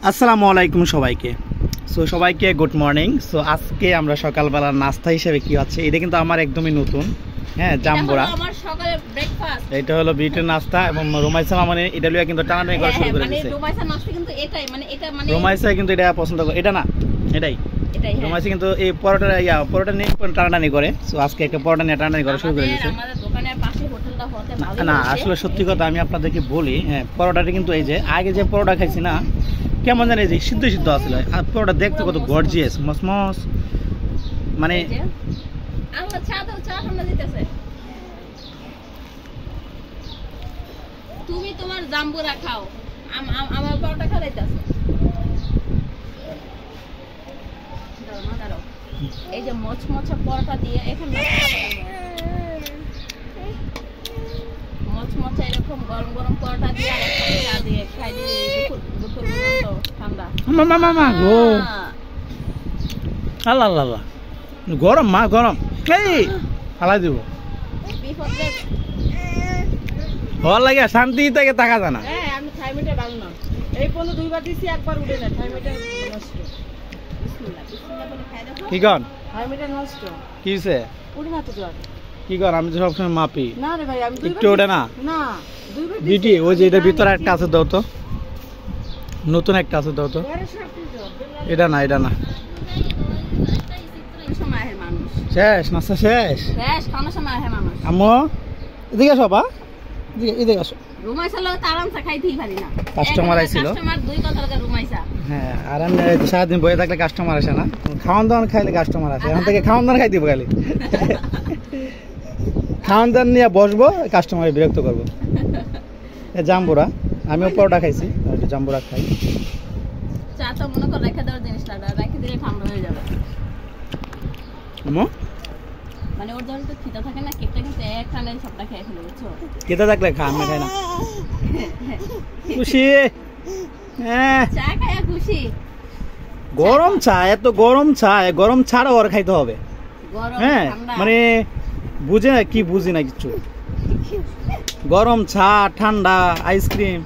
আসসালামু আলাইকুম সবাইকে। সবাইকে গুড মর্নিং। আজকে আমরা সকালবেলা নাস্তা হিসেবে কি আছে, এটা কিন্তু আমার একদমই নতুন। হ্যাঁ, জাম্বুরা আমার সকালের ব্রেকফাস্ট। এটা হলো বিটের নাস্তা এবং রোমাইসা মানে এটা লিয়া কিন্তু টানাটানি করা শুরু করে দিয়েছে। মানে রোমাইসা নাস্তা কিন্তু এটাই, মানে এটা মানে রোমাইসা কিন্তু এটা পছন্দ করে, এটা না এটাই রোমাইসা কিন্তু এই পরোটা নিয়ে টানাটানি করে। আজকে একটা পরোটা নিয়ে টানাটানি করা শুরু করে দিয়েছে। আমাদের দোকানের পাশে হোটেলটা হতে ভালো না, আসলে সত্যি কথা আমি আপনাদেরকে বলি, হ্যাঁ পরোটাটা কিন্তু এই যে আগে যে পরোটা খাইছি না কেমন জানি যে সিদ্ধ সিদ্ধ আসলে, আর পরোটা দেখতে কত গর্জিয়াস মসমস, মানে তুমি তোমার জাম্বুরা খাও, আমার পরোটা খাইতেছে। এই যে মচমচা পরোটা দিয়ে এখন মচমচা এরকম গরম গরম পরোটা দিয়ে আর একটা চা দিয়ে খাই দিয়ে দুপুর ঠান্ডা। মামা গো আল্লাহ আল্লাহ গরম, মা গরম, এই ফালাই দিব বিপদে ভালো লাগে, শান্তি থেকে টাকা জানা। হ্যাঁ, আমি থাইমেটে ভালো না, এই পর্যন্ত দুইবার দিছি, একবার উঠে না, থাইমেটে নষ্ট। বিসমিল্লাহ বিসমিল্লাহ বলে খাই দেখো। কি কর? থাইমেটে নষ্ট কি হইছে? উঠে না তো জল। কি কর? আমি তো সবসময় মাপি। না রে ভাই, আমি দুইবার একটু ওঠে না। না দুইবার দিছি। বিটি ওই যে এটার ভিতরে একটা আছে, দাও তো, নতুন একটা আছে, দাও তো। এটা না, এটা না, সময়ের মানুষ শেষ নাস্তা শেষ শেষ খাওয়ার সময়ের মানুষ। আম্মু এদিকে আসো, বা এদিকে আসো। রুমাইসা লোক আরামসে খাইতেই পারি না, কাস্টমার আইছিল। কাস্টমার দুই কথা লাগে রুমাইসা। হ্যাঁ, আর আমি সারাদিন বয়ে থাকলে কাস্টমার আসে না, খাওয়ান দাওয়ান খাইলে কাস্টমার আসে। এখন থেকে খাওয়ান দাওয়ান খাইতে খালি খাওয়ান দাওয়ান নিয়ে বসবো, কাস্টমার বিরক্ত করবো। জাম্বুরা আমিও পরোটা খাইছি, জাম্বুরা খাই। চা তো মনে করে রেখে দেওয়ার জিনিসটা, রেখে দিলে ঠান্ডা হয়ে যাবে। মানে ওর ধরে তো খিদা থাকে না, কেকটা কিন্তু এক ঠান্ডায় সবটা খেয়ে ফেলে, বুঝছো? খিদা থাকলে খা, আমি খাই না। খুশি, হ্যাঁ চা খায় খুশি। গরম চা, এত গরম চা, গরম ছাড়া ওর খাইতে হবে। হ্যাঁ মানে বুঝে না, কি বুঝি না কিছু। গরম চা, ঠান্ডা, আইসক্রিম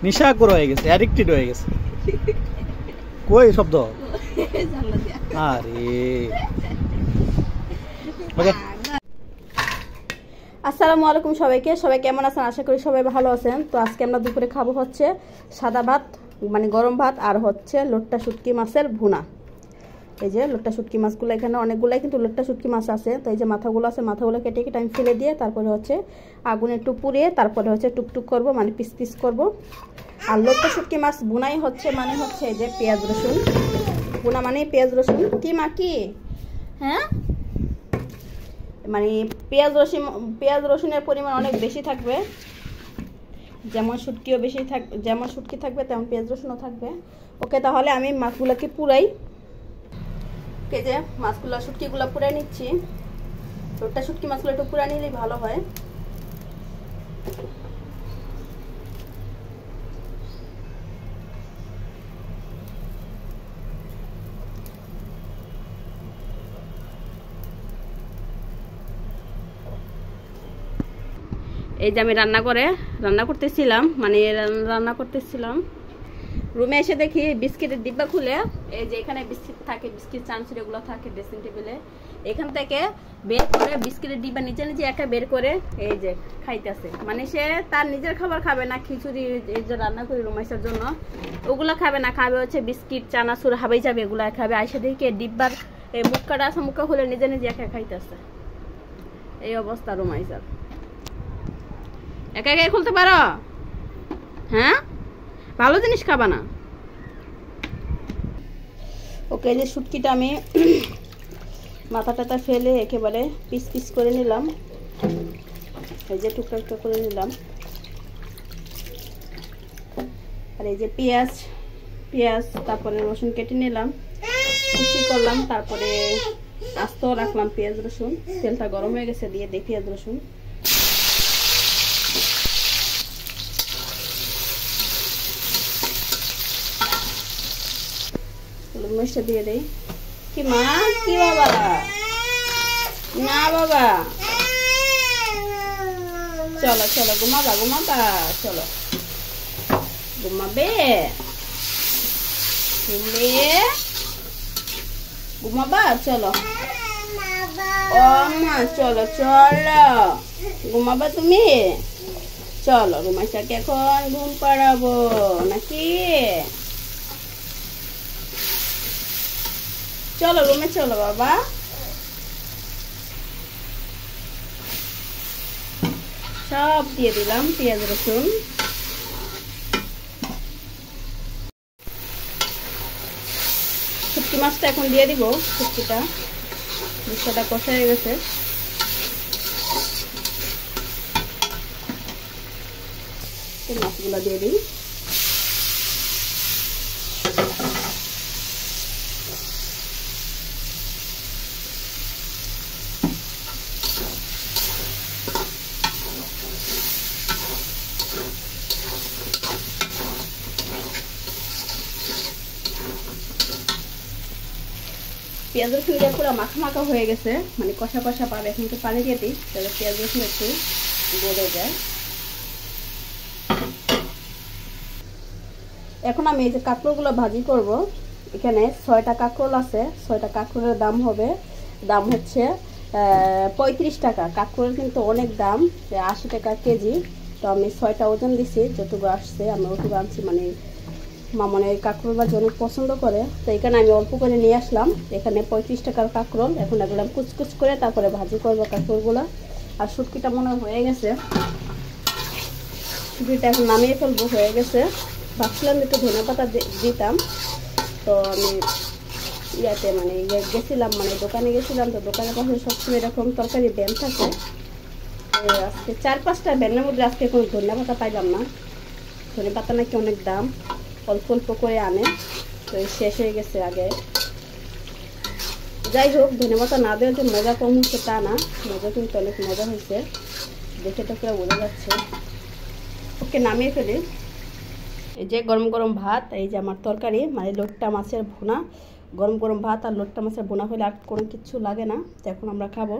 নিশা করে হয়ে গেছে, অ্যাডিক্টেড হয়ে গেছে। কই শব্দ? আরে আসসালামু আলাইকুম সবাইকে। সবাই কেমন আছেন? আশা করি সবাই ভালো আছেন। তো আজকে আমরা দুপুরে খাবো হচ্ছে সাদা ভাত, মানে গরম ভাত, আর হচ্ছে লোট্টা শুটকি মাছের ভুনা। এই যে লোট্টা শুটকি মাছগুলো, এখানে অনেকগুলাই কিন্তু লোট্টা শুটকি মাছ আছে। তো এই যে মাথাগুলো আছে, মাথাগুলো কেটে কেটে আমি ফেলে দিয়ে তারপরে হচ্ছে আগুনে একটু পুড়িয়ে তারপরে হচ্ছে টুকটুক করব, মানে পিস পিস করব। আর লোট্টা শুটকি মাছ ভুনাই হচ্ছে মানে হচ্ছে এই যে পেঁয়াজ রসুন ভুনা, মানে পেঁয়াজ রসুন কি মাকি, হ্যাঁ মানে পেঁয়াজ রসুনের পরিমাণ অনেক বেশি থাকবে। যেমন শুটকিও বেশি থাকবে, যেমন শুটকি থাকবে তেমন পেঁয়াজ রসুনও থাকবে। ওকে, তাহলে আমি মাছগুলোকে পুরাই। ওকে, যে মাছগুলো শুটকিগুলো পুরাই নিচ্ছি। লোট্টা শুটকি মাছগুলো একটু পুরা নিলেই ভালো হয়। এই যে আমি রান্না করতেছিলাম, রুমে এসে দেখি বিস্কিটের ডিব্বা খুলে, এই যে এখানে বিস্কিট থাকে, বিস্কিট চামচ এগুলো থাকে ড্রেসিং টেবিলে, এখান থেকে বের করে বিস্কিটের ডিব্বা নিচে নিচে একা বের করে এই যে খাইতেছে। মানে সে তার নিজের খাবার খাবে না, খিচুড়ি এই যে রান্না করি রুমাইসার জন্য, ওগুলো খাবে না, খাবে হচ্ছে বিস্কিট চানাচুর হাবাই যাবে, এগুলো খাবে। আইসে দেখি ডিব্বার এই মুখটা আছে, মুখটা খুলে নিজে নিজে একা খাইতেছে। এই অবস্থা রুমাইসার। একা একা খুলতে পারো? হ্যাঁ, ভালো জিনিস খাবা না। ওকে, যে শুটকিটা আমি মাথা টাথা ফেলে একেবারে পিস পিস করে নিলাম, এই যে টুকরা টুকরা করে নিলাম। আর এই যে পেঁয়াজ তারপরে রসুন কেটে নিলাম, কুচি করলাম, তারপরে আস্ত রাখলাম পেঁয়াজ রসুন। তেলটা গরম হয়ে গেছে, দিয়ে দিই পেঁয়াজ রসুন। মরিচটা দিয়ে দেই। কি মা, কি বাবা, না বাবা, চলো চলো ঘুমাবা, চলো ঘুমাবে। খেলে ঘুমাবা? চলো ও মা, চলো চলো ঘুমাবা তুমি? চলো রুমাইশাকে এখন ঘুম পাড়াবো নাকি? চলো রুমে চলো বাবা। সব দিয়ে দিলাম পেঁয়াজ রসুন। শুটকি মাছটা এখন দিয়ে দিব। শুটকিটা মশলাটা কষা হয়ে গেছে। মাছগুলো দিয়ে দিই। পেঁয়াজ রসুনটা পুরো মাখা মাখা হয়ে গেছে, মানে কষা কষা পাবে। এখন একটু পানি দিয়ে দিই, তাহলে পেঁয়াজ রসুন একটু গলে যায়। এখন আমি এই যে কাঁকরোলগুলো ভাজি করব। এখানে 6টা কাঁকরোল আছে। 6টা কাঁকরোলের দাম হচ্ছে 35 টাকা। কাঁকরোল কিন্তু অনেক দাম, 80 টাকা কেজি। তো আমি 6টা ওজন দিছি, যতটুকু আসছে আমি ওটুকু আনছি। মানে মামনের কাঁকরোল ভাজি অনেক পছন্দ করে, তো এখানে আমি অল্প করে নিয়ে আসলাম। এখানে 35 টাকার কাঁকরোল। এখন এগুলো কুচকুচ করে তারপরে ভাজি করবো কাঁকরোলগুলো। আর শুটকিটা মনে হয়ে গেছে, শুটকিটা এখন নামিয়ে ফেলবো, হয়ে গেছে। ভাবছিলাম একটু ধনে পাতা দিতাম, তো আমি মানে গেছিলাম, মানে দোকানে গেছিলাম। তো দোকানের পাশে সবসময় এরকম তরকারি ব্যান থাকে। আজকে 4-5টা ব্যানের মধ্যে আজকে কোনো ধনে পাতা পাইলাম না। ধনে পাতা নাকি অনেক দাম, অল্প অল্প করে আনে, তো শেষ হয়ে গেছে আগে। যাই হোক, ধনে পাতা না দেওয়ার যে মজা কম হচ্ছে তা না, মজা কিন্তু অনেক মজা হয়েছে, দেখে তো পুরো বোঝা যাচ্ছে। ওকে নামিয়ে ফেলি। এই যে গরম গরম ভাত, এই যে আমার তরকারি, মানে লোট্টা মাছের ভুনা। গরম গরম ভাত আর লোট্টা মাছের ভুনা হলে আর কোনো কিছু লাগে না। তো এখন আমরা খাবো।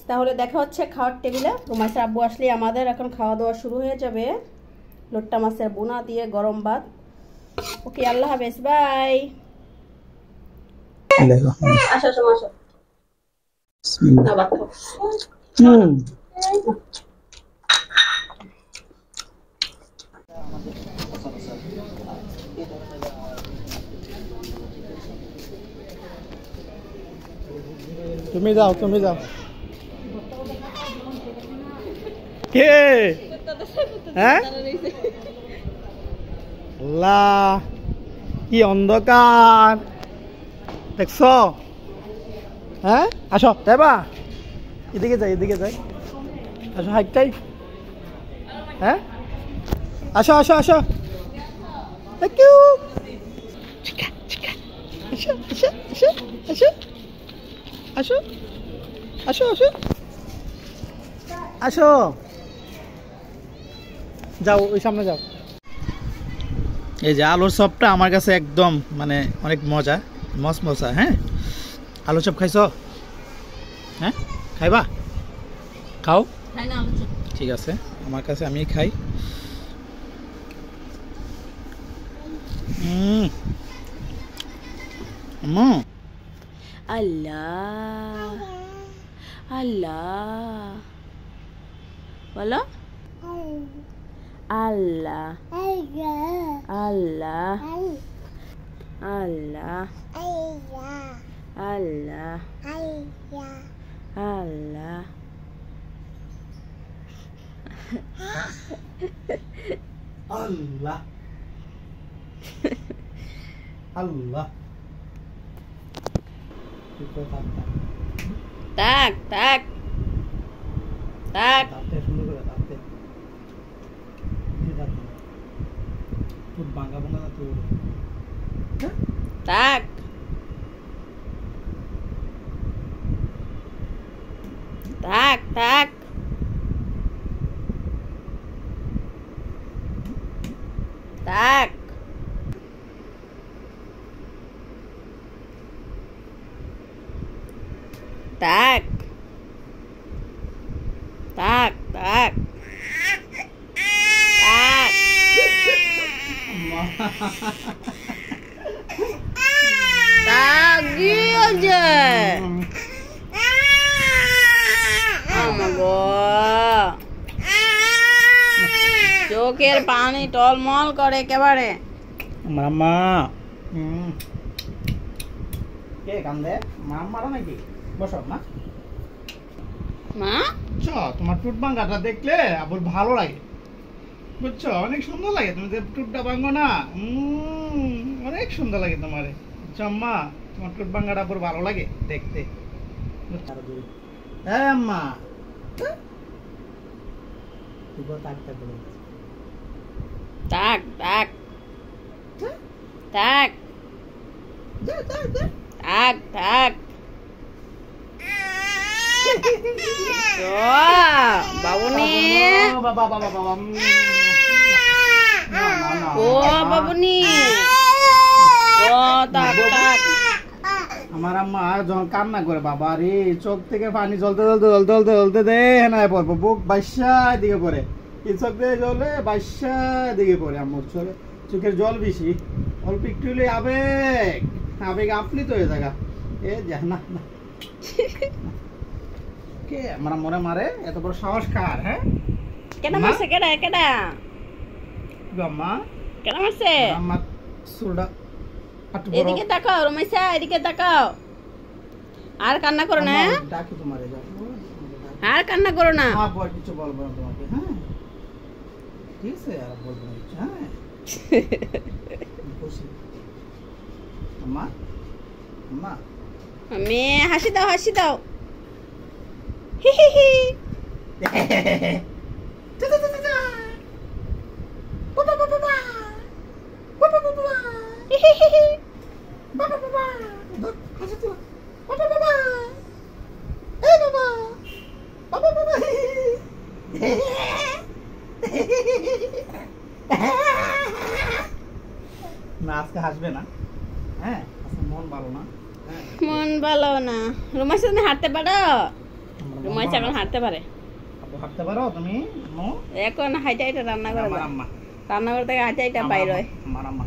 তাহলে দেখা হচ্ছে খাওয়ার টেবিলে। রুমাইশার আব্বু আসলেই আমাদের এখন খাওয়া দাওয়া শুরু হয়ে যাবে। লোট্টা মাছের ভুনা দিয়ে গরম ভাত। ওকে, আল্লাহ হাফেজ, বাই। আসো আসো আসো, না ভাত খাও। তুমি যাও, তুমি যাও। কে? হ্যাঁ, আল্লাহ কি অন্ধকার দেখছ? হ্যাঁ, আসো দেবা, এদিকে যাই, এদিকে যাই। আসো হাইটাই। হ্যাঁ, আসো আসো আসো। Thank you. আসো আসো আসো আসো আসো আসো আসো আসো, যাও ওই সামনে যাও। এই যে আলুর চপটা আমার কাছে একদম মানে অনেক মজা, মজা। হ্যাঁ, আলু চপ খাইছো? হ্যাঁ, খাইবা? খাও, ঠিক আছে। আমার কাছে আমি খাই। আল্লাহ আল্লাহ বলো, আল্লাহ আল্লাহ আল্লাহ আল্লাহ আল্লাহ। আল্লাহ আল্লাহ। তাক তাক তাক, তাক তাক তাক, তাক তাক তাক তাক তাক। চোখের পানি টলমল করে একেবারে। মাম্মা কে কান্দে? মাম্মারা নাকি? বসো মা। মা তোমার টুট ভাঙ্গাটা দেখলে আবার ভালো লাগে, বুঝছো? অনেক সুন্দর লাগে। তুমি যে টুটটা ভাঙ্গো না, অনেক সুন্দর লাগে তোমারে। আম্মা তোমার টুট ভাঙ্গাটা আবার ভালো লাগে দেখতে। হ্যাঁ আম্মা তাক তাক তাক তাক তাক বাবুনি ও বাবুনি ও তাক তাক। আমার আম্মা যখন কান্না করে বাবা রে, চোখ থেকে পানি জ্বলতে জ্বলতে জ্বলতে জ্বলতে জ্বলতে দে না পড়বো, বুক বাইশা দিকে পড়ে, এই চোখ দিয়ে জ্বলে বাইশা দিকে পড়ে। আমার চোখের জল বেশি, অল্প একটু হলে আবেগ আবেগ আপনি তো হয়ে জায়গা এ যা না কে আমার মনে মারে এত বড় সাহস কার? হ্যাঁ কেডা মারছে? কেডা কেডা আম্মা কেডা মারছে? আমার সুলডা এদিকে তাকাও রমেশা, এদিকে তাকাও। আর কান্না করো না, ডাকি তোমারে যাও, আর কান্না করো না। মা পর কিছু বলবো না তোমাকে, হ্যাঁ ঠিক আছে? আর বলবো না কিছু, হ্যাঁ খুশি আম্মা? আম্মা মেয়ে হাসি দাও, হাসি দাও। হি হি হি না আজকে হাসবে না, হ্যাঁ আজকে মন ভালো না। মন ভালো না। রুমাইসা তুমি হাঁটতে পারো? রুমাইসা এখন হাঁটতে পারে। হাঁটতে পারো তুমি? এখন হাইটা হাইটা রান্না করে, আমার আম্মা রান্নাঘর থেকে হাইটা হাইটা বাইর হয়। আমার আম্মা